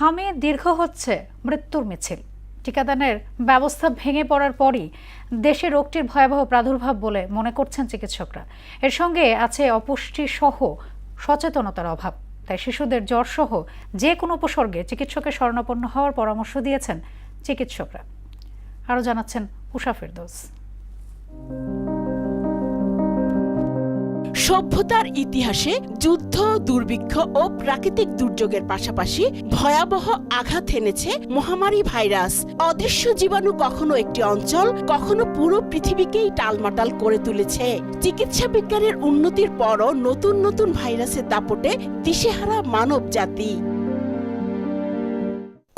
হামে দীর্ঘ হচ্ছে মৃত্যুর মিছিল। টিকাদানের ব্যবস্থা ভেঙে পড়ার পরই দেশে রোগটির ভয়াবহ প্রাদুর্ভাব বলে মনে করছেন চিকিৎসকরা। এর সঙ্গে আছে অপুষ্টি সহ সচেতনতার অভাব। তাই শিশুদের জ্বর সহ যে কোনো উপসর্গে চিকিৎসকের শরণাপন্ন হওয়ার পরামর্শ দিয়েছেন চিকিৎসকরা। আরও জানাচ্ছেন উষা ফেরদৌস। সভ্যতার ইতিহাসে যুদ্ধ, দুর্ভিক্ষ ও প্রাকৃতিক দুর্যোগের পাশাপাশি ভয়াবহ আঘাত এনেছে মহামারী ভাইরাস। অদৃশ্য জীবাণু কখনো একটি অঞ্চল, কখনো পুরো পৃথিবীকেই টালমাটাল করে তুলেছে। চিকিৎসা বিজ্ঞানের উন্নতির পরও নতুন নতুন ভাইরাসের দাপটে দিশেহারা মানব জাতি।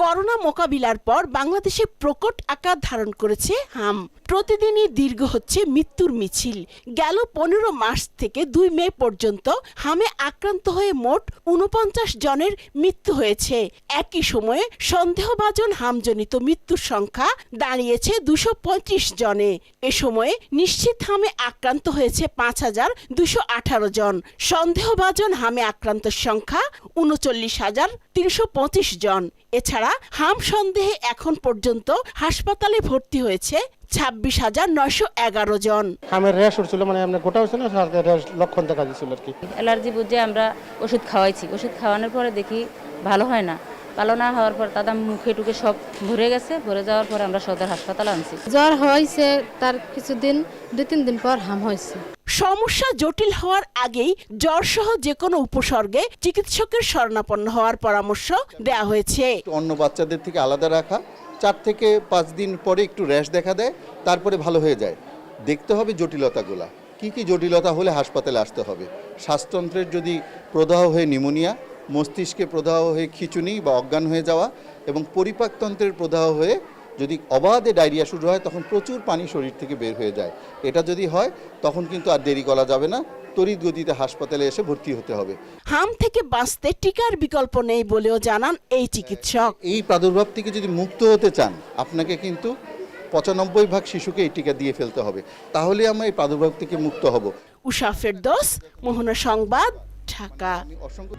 করোনা মোকাবিলার পর বাংলাদেশে প্রকট আকার ধারণ করেছে হাম। প্রতিদিনই দীর্ঘ হচ্ছে মৃত্যুর মিছিল। গেল 15 মার্চ থেকে 2 মে পর্যন্ত হামে আক্রান্ত হয়ে মোট 49 জনের মৃত্যু হয়েছে। একই সময়ে সন্দেহভাজন হামজনিত মৃত্যুর সংখ্যা দাঁড়িয়েছে 235 জনে। এ সময়ে নিশ্চিত হামে আক্রান্ত হয়েছে 5218 জন। সন্দেহভাজন হামে আক্রান্তের সংখ্যা 39,325 জন। এছাড়া হাম সন্দেহে এখন পর্যন্ত হাসপাতালে ভর্তি হয়েছে 26,911 জন। হামের র্যাশ হচ্ছিল, মানে আপনার গোটা হচ্ছে না, র্যাশ লক্ষণ দেখা দিচ্ছিল আর কি। অ্যালার্জি বুঝে আমরা ওষুধ খাওয়াইছি। ওষুধ খাওয়ানোর পরে দেখি ভালো হয় না। ভালো না হওয়ার পর তাদের মুখে টুকে সব ভরে গেছে। ভরে যাওয়ার পরে আমরা সদর হাসপাতালে আনছি। জ্বর হয়েছে, তার কিছুদিন 2-3 দিন পর হাম হয়েছে। সমস্যা জটিল হওয়ার আগেই জ্বর সহ যে কোনো উপসর্গে চিকিৎসকের শরণাপন্ন হওয়ার পরামর্শ দেওয়া হয়েছে। অন্য বাচ্চাদের থেকে আলাদা রাখা, 4 থেকে 5 দিন পরে একটু র্যাশ দেখা দেয়, তারপরে ভালো হয়ে যায়। দেখতে হবে জটিলতাগুলা কি কি। জটিলতা হলে হাসপাতালে আসতে হবে। শ্বাসতন্ত্রের যদি প্রদাহ হয়ে নিউমোনিয়া, মস্তিষ্কে প্রদাহ হয়ে খিঁচুনি বা অজ্ঞান হয়ে যাওয়া এবং পরিপাকতন্ত্রের প্রদাহ হয়ে যদি অবাধে ডায়রিয়া শুরু হয়, তখন প্রচুর পানি শরীর থেকে বের হয়ে যায়। এটা যদি হয় তখন কিন্তু আর দেরি করা যাবে না, তড়িৎ গতিতে হাসপাতালে এসে ভর্তি হতে হবে। হাম থেকে বাঁচতে টিকার বিকল্প নেই বলেও জানান এই চিকিৎসক। এই প্রাদুর্ভাব থেকে যদি মুক্ত হতে চান, আপনাকে কিন্তু 95% শিশুকে এই টিকা দিয়ে ফেলতে হবে। তাহলে আমরা এই প্রাদুর্ভাব থেকে মুক্ত হব। উষা ফেরদৌস, মোহনা সংবাদ, ঢাকা। অসংখ্য